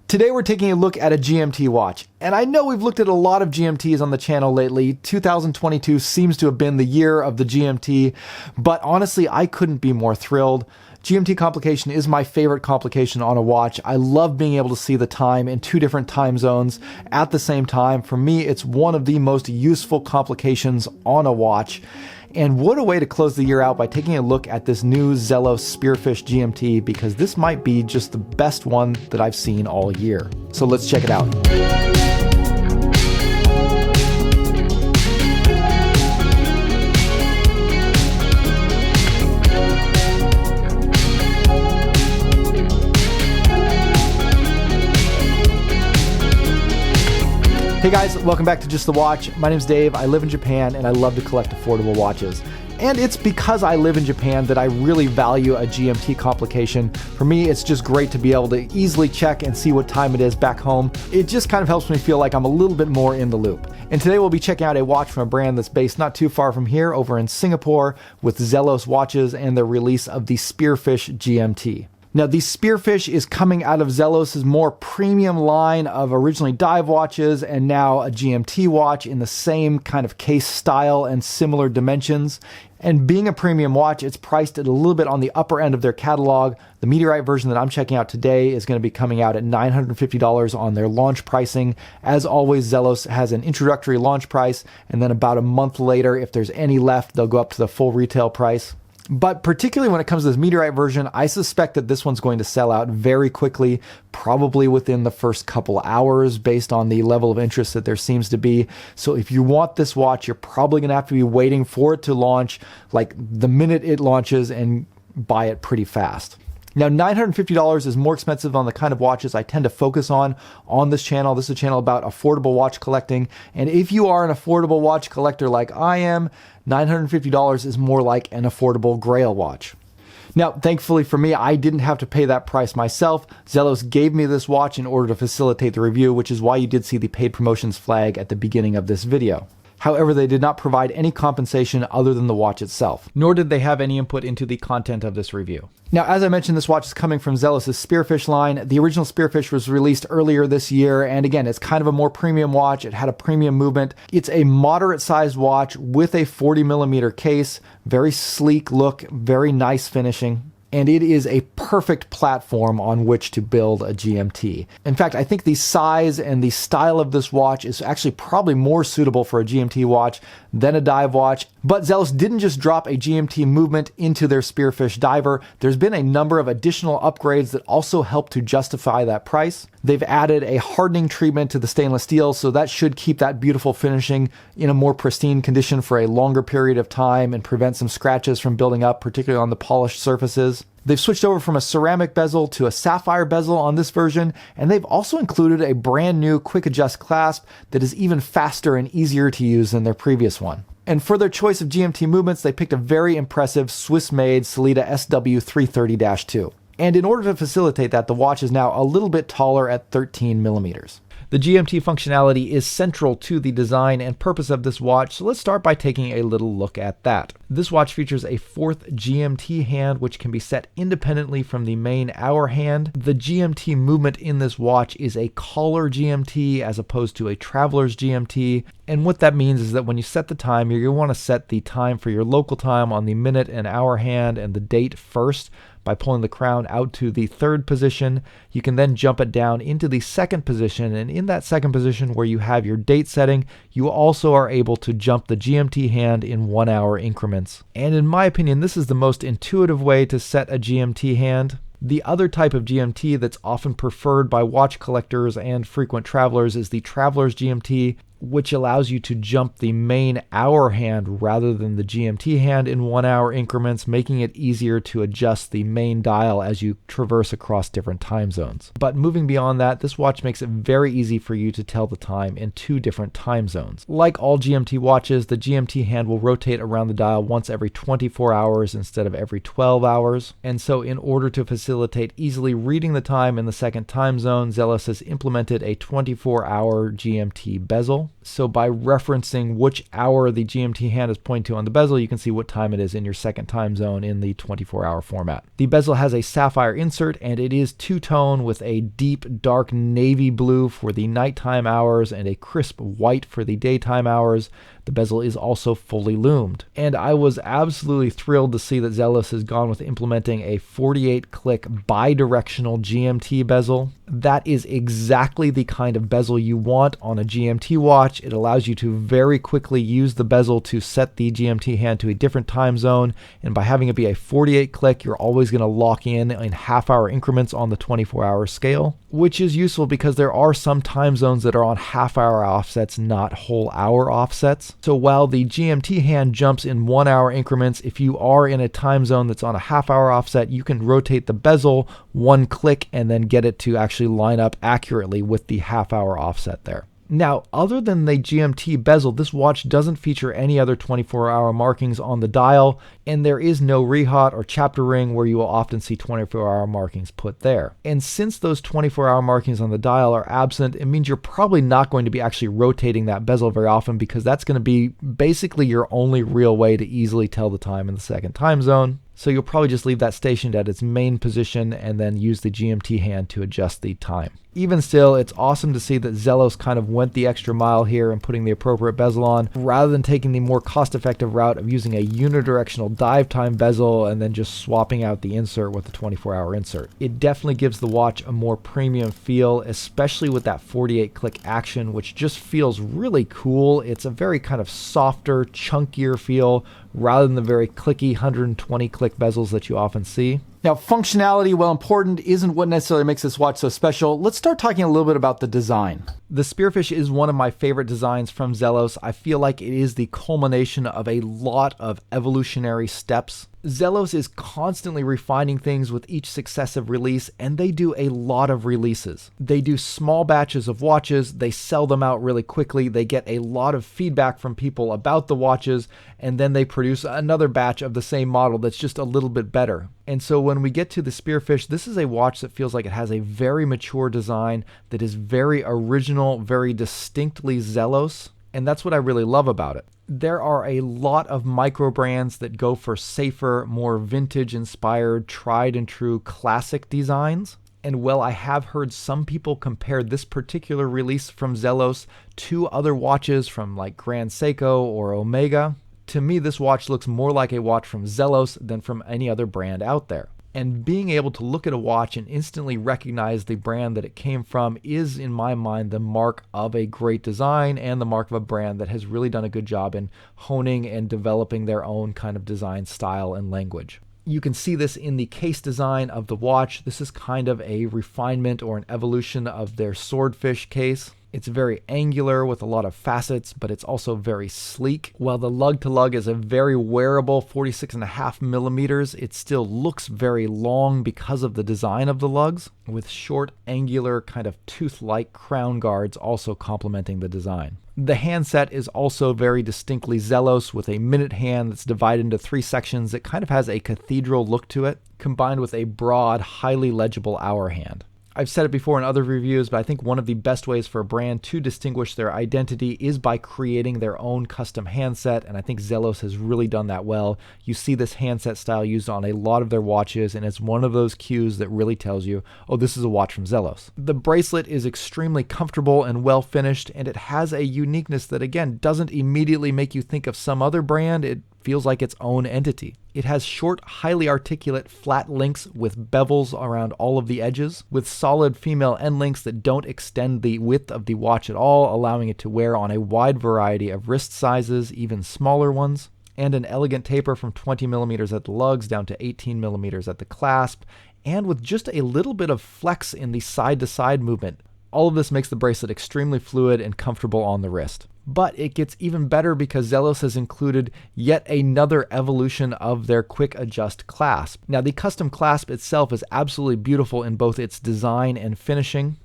Today we're taking a look at a GMT watch, and I know we've looked at a lot of GMTs on the channel lately. 2022 seems to have been the year of the GMT, but honestly I couldn't be more thrilled. GMT complication is my favorite complication on a watch. I love being able to see the time in two different time zones at the same time. For me, it's one of the most useful complications on a watch. And what a way to close the year out by taking a look at this new Zelos Spearfish GMT, because this might be just the best one that I've seen all year. So let's check it out. Hey guys, welcome back to Just the Watch. My name's Dave, I live in Japan, and I love to collect affordable watches. And it's because I live in Japan that I really value a GMT complication. For me, it's just great to be able to easily check and see what time it is back home. It just kind of helps me feel like I'm a little bit more in the loop. And today we'll be checking out a watch from a brand that's based not too far from here, over in Singapore, with Zelos watches and the release of the Spearfish GMT. Now, the Spearfish is coming out of Zelos' more premium line of originally dive watches and now a GMT watch in the same kind of case style and similar dimensions. And being a premium watch, it's priced at a little bit on the upper end of their catalog. The Meteorite version that I'm checking out today is going to be coming out at $950 on their launch pricing. As always, Zelos has an introductory launch price, and then about a month later, if there's any left, they'll go up to the full retail price. But particularly when it comes to this Meteorite version, I suspect that this one's going to sell out very quickly, probably within the first couple hours based on the level of interest that there seems to be. So if you want this watch, you're probably going to have to be waiting for it to launch, like the minute it launches, and buy it pretty fast. Now, $950 is more expensive on the kind of watches I tend to focus on this channel. This is a channel about affordable watch collecting. And if you are an affordable watch collector like I am, $950 is more like an affordable Grail watch. Now, thankfully for me, I didn't have to pay that price myself. Zelos gave me this watch in order to facilitate the review, which is why you did see the paid promotions flag at the beginning of this video. However, they did not provide any compensation other than the watch itself, nor did they have any input into the content of this review. Now, as I mentioned, this watch is coming from Zelos' Spearfish line. The original Spearfish was released earlier this year, and again, it's kind of a more premium watch. It had a premium movement. It's a moderate-sized watch with a 40mm case, very sleek look, very nice finishing. And it is a perfect platform on which to build a GMT. In fact, I think the size and the style of this watch is actually probably more suitable for a GMT watch than a dive watch. But Zelos didn't just drop a GMT movement into their Spearfish diver. There's been a number of additional upgrades that also help to justify that price. They've added a hardening treatment to the stainless steel, so that should keep that beautiful finishing in a more pristine condition for a longer period of time and prevent some scratches from building up, particularly on the polished surfaces. They've switched over from a ceramic bezel to a sapphire bezel on this version, and they've also included a brand new quick adjust clasp that is even faster and easier to use than their previous one. And for their choice of GMT movements, they picked a very impressive Swiss-made Sellita SW330-2. And in order to facilitate that, the watch is now a little bit taller at 13mm. The GMT functionality is central to the design and purpose of this watch, so let's start by taking a little look at that. This watch features a fourth GMT hand, which can be set independently from the main hour hand. The GMT movement in this watch is a collar GMT as opposed to a traveler's GMT. And what that means is that when you set the time, you're going to want to set the time for your local time on the minute and hour hand and the date first. By pulling the crown out to the third position, you can then jump it down into the second position, and in that second position where you have your date setting, you also are able to jump the GMT hand in 1 hour increments. And in my opinion, this is the most intuitive way to set a GMT hand. The other type of GMT that's often preferred by watch collectors and frequent travelers is the traveler's GMT, which allows you to jump the main hour hand rather than the GMT hand in 1 hour increments, making it easier to adjust the main dial as you traverse across different time zones. But moving beyond that, this watch makes it very easy for you to tell the time in two different time zones. Like all GMT watches, the GMT hand will rotate around the dial once every 24 hours instead of every 12 hours. And so in order to facilitate easily reading the time in the second time zone, Zelos has implemented a 24-hour GMT bezel. bezel. So by referencing which hour the GMT hand is pointing to on the bezel, you can see what time it is in your second time zone in the 24-hour format. The bezel has a sapphire insert, and it is two-tone with a deep dark navy blue for the nighttime hours and a crisp white for the daytime hours. The bezel is also fully lumed. And I was absolutely thrilled to see that Zelos has gone with implementing a 48-click bidirectional GMT bezel. That is exactly the kind of bezel you want on a GMT watch. It allows you to very quickly use the bezel to set the GMT hand to a different time zone. And by having it be a 48-click, you're always going to lock in half-hour increments on the 24-hour scale, which is useful because there are some time zones that are on half-hour offsets, not whole-hour offsets. So while the GMT hand jumps in 1 hour increments, if you are in a time zone that's on a half-hour offset, you can rotate the bezel 1 click and then get it to actually line up accurately with the half-hour offset there. Now, other than the GMT bezel, this watch doesn't feature any other 24-hour markings on the dial, and there is no rehaut or chapter ring where you will often see 24-hour markings put there. And since those 24-hour markings on the dial are absent, it means you're probably not going to be actually rotating that bezel very often, because that's going to be basically your only real way to easily tell the time in the second time zone. So you'll probably just leave that stationed at its main position and then use the GMT hand to adjust the time. Even still, it's awesome to see that Zelos kind of went the extra mile here in putting the appropriate bezel on, rather than taking the more cost-effective route of using a unidirectional dive time bezel and then just swapping out the insert with the 24-hour insert. It definitely gives the watch a more premium feel, especially with that 48-click action, which just feels really cool. It's a very kind of softer, chunkier feel, rather than the very clicky 120-click bezels that you often see. Now, functionality, while important, isn't what necessarily makes this watch so special. Let's start talking a little bit about the design. The Spearfish is one of my favorite designs from Zelos. I feel like it is the culmination of a lot of evolutionary steps. Zelos is constantly refining things with each successive release, and they do a lot of releases. They do small batches of watches, they sell them out really quickly, they get a lot of feedback from people about the watches, and then they produce another batch of the same model that's just a little bit better. And so when we get to the Spearfish, this is a watch that feels like it has a very mature design that is very original, very distinctly Zelos, and that's what I really love about it. There are a lot of micro brands that go for safer, more vintage-inspired, tried-and-true classic designs. And while I have heard some people compare this particular release from Zelos to other watches from like Grand Seiko or Omega, to me this watch looks more like a watch from Zelos than from any other brand out there. And being able to look at a watch and instantly recognize the brand that it came from is, in my mind, the mark of a great design and the mark of a brand that has really done a good job in honing and developing their own kind of design style and language. You can see this in the case design of the watch. This is kind of a refinement or an evolution of their Swordfish case. It's very angular with a lot of facets, but it's also very sleek. While the lug-to-lug is a very wearable 46.5 millimeters, it still looks very long because of the design of the lugs, with short, angular, kind of tooth-like crown guards also complementing the design. The handset is also very distinctly Zelos, with a minute hand that's divided into 3 sections that kind of has a cathedral look to it, combined with a broad, highly legible hour hand. I've said it before in other reviews, but I think one of the best ways for a brand to distinguish their identity is by creating their own custom handset, and I think Zelos has really done that well. You see this handset style used on a lot of their watches, and it's one of those cues that really tells you, oh, this is a watch from Zelos. The bracelet is extremely comfortable and well finished, and it has a uniqueness that, again, doesn't immediately make you think of some other brand. It feels like its own entity. It has short, highly articulate, flat links with bevels around all of the edges, with solid female end links that don't extend the width of the watch at all, allowing it to wear on a wide variety of wrist sizes, even smaller ones, and an elegant taper from 20 millimeters at the lugs down to 18 millimeters at the clasp, and with just a little bit of flex in the side-to-side movement. All of this makes the bracelet extremely fluid and comfortable on the wrist. But it gets even better because Zelos has included yet another evolution of their quick adjust clasp. Now, the custom clasp itself is absolutely beautiful in both its design and finishing.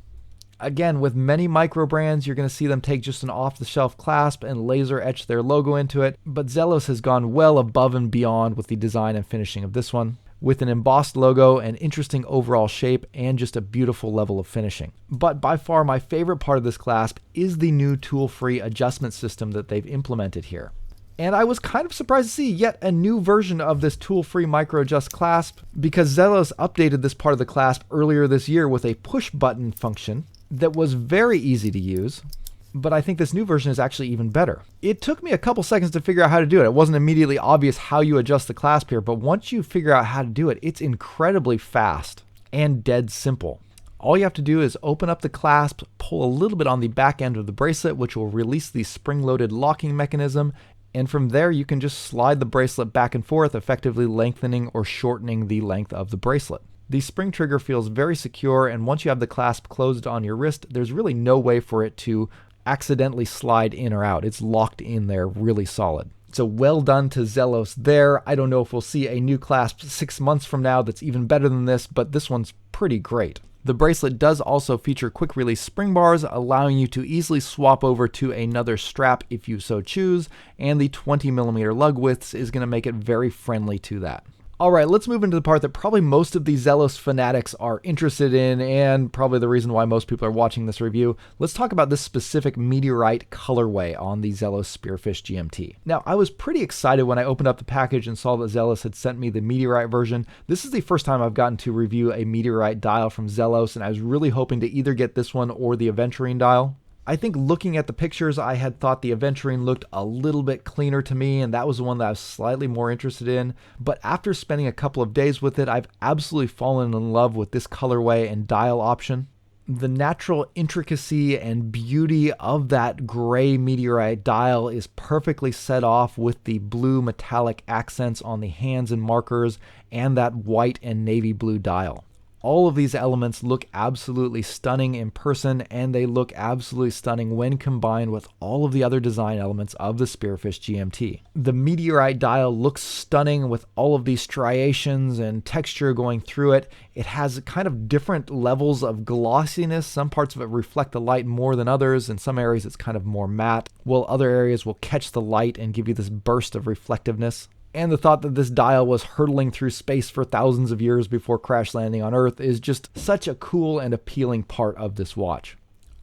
Again, with many micro brands, you're going to see them take just an off-the-shelf clasp and laser etch their logo into it, but Zelos has gone well above and beyond with the design and finishing of this one. with an embossed logo, an interesting overall shape, and just a beautiful level of finishing. But by far my favorite part of this clasp is the new tool-free adjustment system that they've implemented here. And I was kind of surprised to see yet a new version of this tool-free micro adjust clasp, because Zelos updated this part of the clasp earlier this year with a push button function that was very easy to use. But I think this new version is actually even better. It took me a couple seconds to figure out how to do it. It wasn't immediately obvious how you adjust the clasp here, but once you figure out how to do it, it's incredibly fast and dead simple. All you have to do is open up the clasp, pull a little bit on the back end of the bracelet, which will release the spring-loaded locking mechanism, and from there you can just slide the bracelet back and forth, effectively lengthening or shortening the length of the bracelet. The spring trigger feels very secure, and once you have the clasp closed on your wrist, there's really no way for it to accidentally slide in or out. It's locked in there really solid. So well done to Zelos there. I don't know if we'll see a new clasp 6 months from now that's even better than this, but this one's pretty great. The bracelet does also feature quick release spring bars, allowing you to easily swap over to another strap if you so choose, and the 20mm lug widths is going to make it very friendly to that. Alright, let's move into the part that probably most of the Zelos fanatics are interested in, and probably the reason why most people are watching this review. Let's talk about this specific Meteorite colorway on the Zelos Spearfish GMT. Now, I was pretty excited when I opened up the package and saw that Zelos had sent me the Meteorite version. This is the first time I've gotten to review a Meteorite dial from Zelos, and I was really hoping to either get this one or the Aventurine dial. I think looking at the pictures, I had thought the Aventurine looked a little bit cleaner to me, and that was the one that I was slightly more interested in. But after spending a couple of days with it, I've absolutely fallen in love with this colorway and dial option. The natural intricacy and beauty of that gray Meteorite dial is perfectly set off with the blue metallic accents on the hands and markers and that white and navy blue dial. All of these elements look absolutely stunning in person, and they look absolutely stunning when combined with all of the other design elements of the Spearfish GMT. The Meteorite dial looks stunning with all of these striations and texture going through it. It has kind of different levels of glossiness. Some parts of it reflect the light more than others. In some areas it's kind of more matte, while other areas will catch the light and give you this burst of reflectiveness. And the thought that this dial was hurtling through space for thousands of years before crash landing on Earth is just such a cool and appealing part of this watch.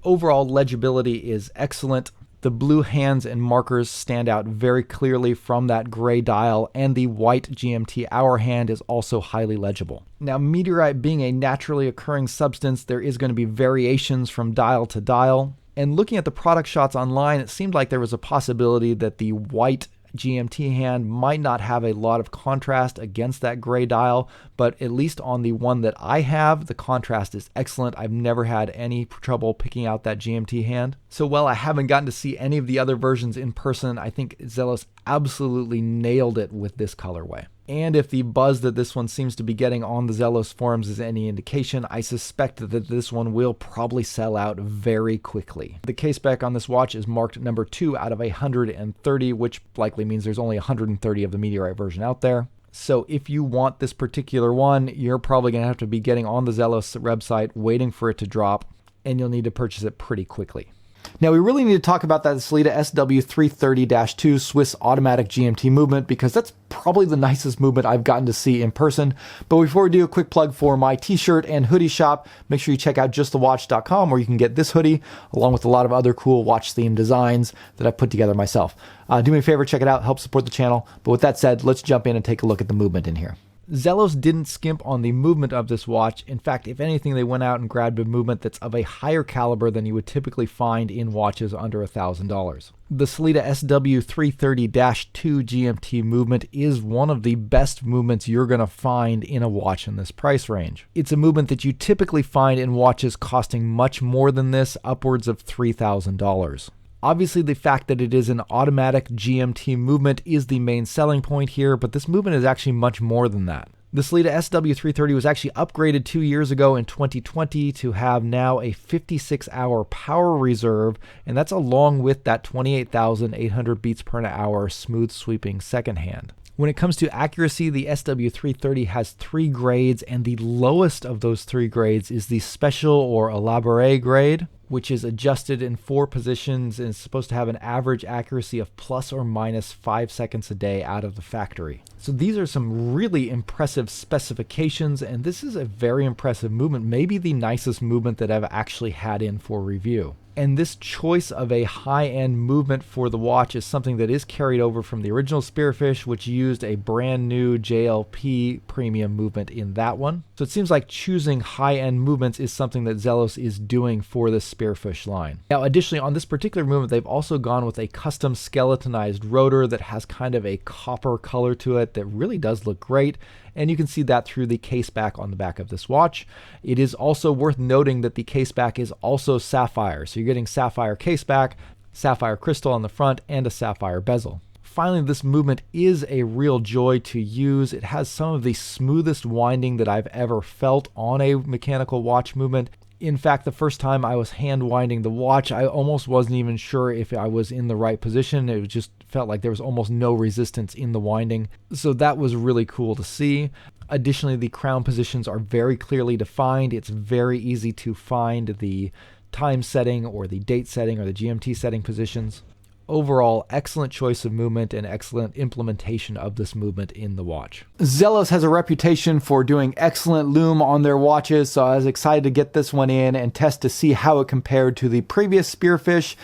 Overall legibility is excellent. The blue hands and markers stand out very clearly from that gray dial, and the white GMT hour hand is also highly legible. Now, Meteorite being a naturally occurring substance, there is going to be variations from dial to dial. And looking at the product shots online, it seemed like there was a possibility that the white GMT hand might not have a lot of contrast against that gray dial, but at least on the one that I have, the contrast is excellent. I've never had any trouble picking out that GMT hand. So while I haven't gotten to see any of the other versions in person, I think Zelos absolutely nailed it with this colorway. And if the buzz that this one seems to be getting on the Zelos forums is any indication, I suspect that this one will probably sell out very quickly. The K-spec on this watch is marked number 2 out of 130, which likely means there's only 130 of the Meteorite version out there. So if you want this particular one, you're probably going to have to be getting on the Zelos website, waiting for it to drop, and you'll need to purchase it pretty quickly. Now, we really need to talk about that Sellita SW330-2 Swiss automatic GMT movement, because that's probably the nicest movement I've gotten to see in person. But before we do, a quick plug for my t-shirt and hoodie shop. Make sure you check out justthewatch.com, where you can get this hoodie along with a lot of other cool watch themed designs that I put together myself. Do me a favor, check it out, help support the channel. But with that said, let's jump in and take a look at the movement in here. Zelos didn't skimp on the movement of this watch. In fact, if anything, they went out and grabbed a movement that's of a higher caliber than you would typically find in watches under $1,000. The Sellita SW330-2 GMT movement is one of the best movements you're going to find in a watch in this price range. It's a movement that you typically find in watches costing much more than this, upwards of $3,000. Obviously, the fact that it is an automatic GMT movement is the main selling point here, but this movement is actually much more than that. The Sellita SW330 was actually upgraded 2 years ago in 2020 to have now a 56-hour power reserve, and that's along with that 28,800 beats per hour smooth sweeping second hand. When it comes to accuracy, the SW330 has 3 grades, and the lowest of those 3 grades is the Special or Elaboré grade, which is adjusted in 4 positions and is supposed to have an average accuracy of plus or minus 5 seconds a day out of the factory. So these are some really impressive specifications, and this is a very impressive movement, maybe the nicest movement that I've actually had in for review. And this choice of a high-end movement for the watch is something that is carried over from the original Spearfish, which used a brand new JLP premium movement in that one. So it seems like choosing high-end movements is something that Zelos is doing for the Spearfish line. Now, additionally, on this particular movement, they've also gone with a custom skeletonized rotor that has kind of a copper color to it that really does look great. And you can see that through the case back on the back of this watch. It is also worth noting that the case back is also sapphire. So you're getting sapphire case back, sapphire crystal on the front, and a sapphire bezel. Finally, this movement is a real joy to use. It has some of the smoothest winding that I've ever felt on a mechanical watch movement. In fact, the first time I was hand winding the watch, I almost wasn't even sure if I was in the right position. It just felt like there was almost no resistance in the winding. So that was really cool to see. Additionally, the crown positions are very clearly defined. It's very easy to find the time setting or the date setting or the GMT setting positions. Overall, excellent choice of movement and excellent implementation of this movement in the watch. Zelos has a reputation for doing excellent lume on their watches, so I was excited to get this one in and test to see how it compared to the previous Spearfish.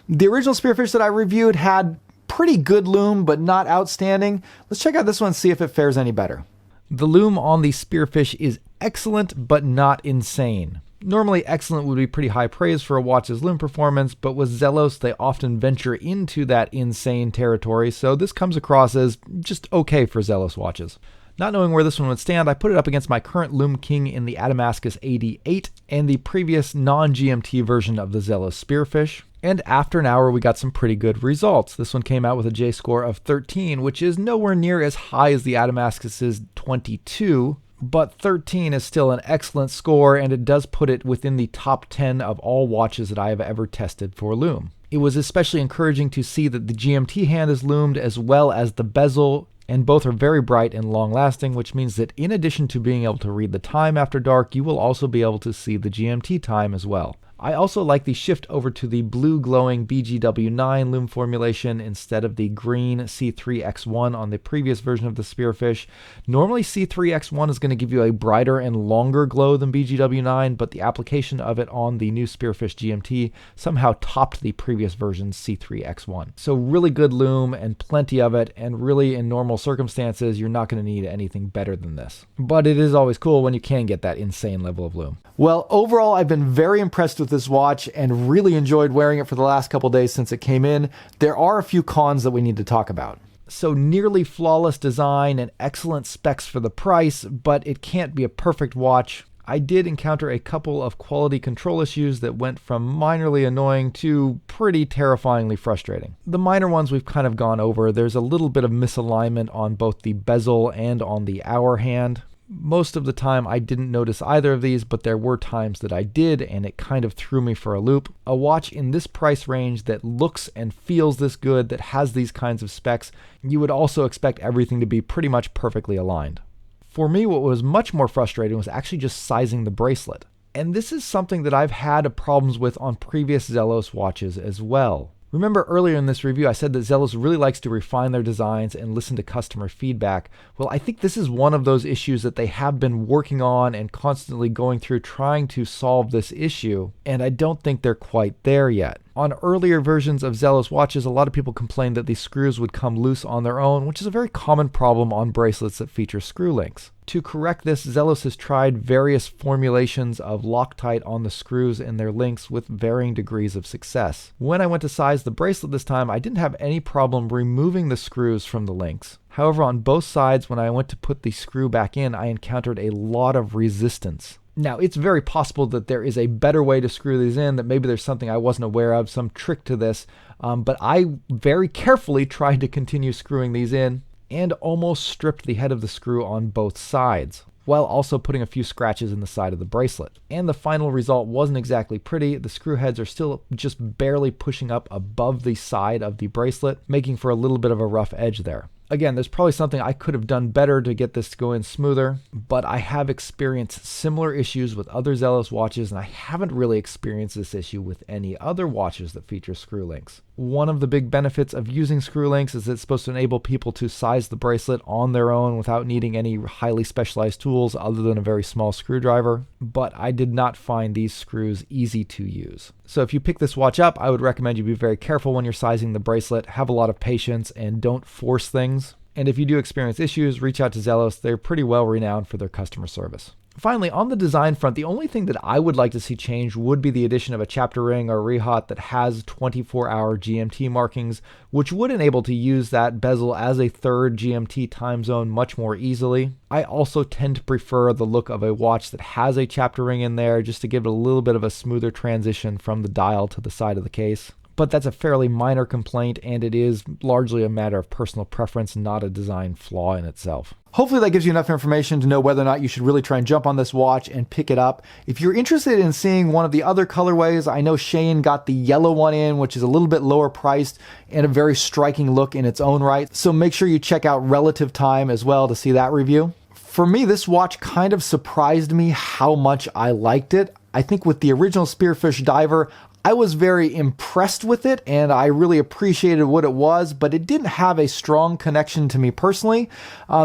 The original Spearfish that I reviewed had pretty good lume, but not outstanding. Let's check out this one and see if it fares any better. The lume on the Spearfish is excellent, but not insane. Normally, excellent would be pretty high praise for a watch's lume performance, but with Zelos, they often venture into that insane territory, so this comes across as just okay for Zelos watches. Not knowing where this one would stand, I put it up against my current Lume King in the Adamascus 88 and the previous non-GMT version of the Zelos Spearfish. And after an hour, we got some pretty good results. This one came out with a J-score of 13, which is nowhere near as high as the Adamascus's 22, but 13 is still an excellent score, and it does put it within the top 10 of all watches that I have ever tested for lume. It was especially encouraging to see that the GMT hand is lumed as well as the bezel, and both are very bright and long-lasting, which means that in addition to being able to read the time after dark, you will also be able to see the GMT time as well. I also like the shift over to the blue glowing BGW9 lume formulation instead of the green C3X1 on the previous version of the Spearfish. Normally C3X1 is going to give you a brighter and longer glow than BGW9, but the application of it on the new Spearfish GMT somehow topped the previous version's C3X1. So really good lume and plenty of it, and really in normal circumstances you're not going to need anything better than this. But it is always cool when you can get that insane level of lume. Well, overall I've been very impressed with this watch and really enjoyed wearing it for the last couple days since it came in. There are a few cons that we need to talk about. So nearly flawless design and excellent specs for the price, but it can't be a perfect watch. I did encounter a couple of quality control issues that went from minorly annoying to pretty terrifyingly frustrating. The minor ones we've kind of gone over. There's a little bit of misalignment on both the bezel and on the hour hand. Most of the time I didn't notice either of these, but there were times that I did, and it kind of threw me for a loop. A watch in this price range that looks and feels this good, that has these kinds of specs, you would also expect everything to be pretty much perfectly aligned. For me, what was much more frustrating was actually just sizing the bracelet. And this is something that I've had problems with on previous Zelos watches as well. Remember earlier in this review I said that Zelos really likes to refine their designs and listen to customer feedback. Well, I think this is one of those issues that they have been working on and constantly going through trying to solve this issue, and I don't think they're quite there yet. On earlier versions of Zelos watches, a lot of people complained that the screws would come loose on their own, which is a very common problem on bracelets that feature screw links. To correct this, Zelos has tried various formulations of Loctite on the screws and their links with varying degrees of success. When I went to size the bracelet this time, I didn't have any problem removing the screws from the links. However, on both sides, when I went to put the screw back in, I encountered a lot of resistance. Now, it's very possible that there is a better way to screw these in, that maybe there's something I wasn't aware of, some trick to this, but I very carefully tried to continue screwing these in and almost stripped the head of the screw on both sides, while also putting a few scratches in the side of the bracelet. And the final result wasn't exactly pretty. The screw heads are still just barely pushing up above the side of the bracelet, making for a little bit of a rough edge there. Again, there's probably something I could have done better to get this to go in smoother, but I have experienced similar issues with other Zelos watches, and I haven't really experienced this issue with any other watches that feature screw links. One of the big benefits of using screw links is it's supposed to enable people to size the bracelet on their own without needing any highly specialized tools other than a very small screwdriver, but I did not find these screws easy to use. So if you pick this watch up, I would recommend you be very careful when you're sizing the bracelet, have a lot of patience, and don't force things. And if you do experience issues, reach out to Zelos. They're pretty well renowned for their customer service. Finally, on the design front, the only thing that I would like to see changed would be the addition of a chapter ring or rehaut that has 24-hour GMT markings, which would enable to use that bezel as a third GMT time zone much more easily. I also tend to prefer the look of a watch that has a chapter ring in there just to give it a little bit of a smoother transition from the dial to the side of the case. But that's a fairly minor complaint, and it is largely a matter of personal preference, not a design flaw in itself. Hopefully that gives you enough information to know whether or not you should really try and jump on this watch and pick it up. If you're interested in seeing one of the other colorways, I know Shane got the yellow one in, which is a little bit lower priced and a very striking look in its own right. So make sure you check out Relative Time as well to see that review. For me, this watch kind of surprised me how much I liked it. I think with the original Spearfish diver, I was very impressed with it and I really appreciated what it was, but it didn't have a strong connection to me personally.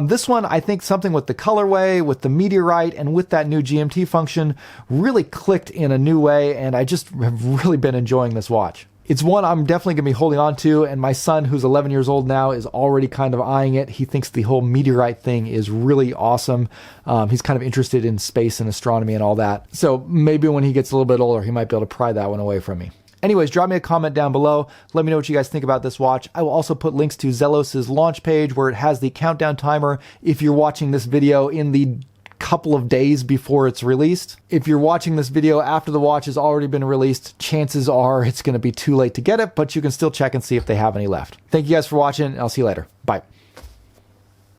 This one, I think something with the colorway, with the Meteorite, and with that new GMT function really clicked in a new way, and I just have really been enjoying this watch. It's one I'm definitely going to be holding on to, and my son, who's 11 years old now, is already kind of eyeing it. He thinks the whole Meteorite thing is really awesome. He's kind of interested in space and astronomy and all that. So maybe when he gets a little bit older, he might be able to pry that one away from me. Anyways, drop me a comment down below. Let me know what you guys think about this watch. I will also put links to Zelos' launch page where it has the countdown timer if you're watching this video in the couple of days before it's released. If you're watching this video after the watch has already been released, chances are it's going to be too late to get it, but you can still check and see if they have any left. Thank you guys for watching, and I'll see you later. Bye.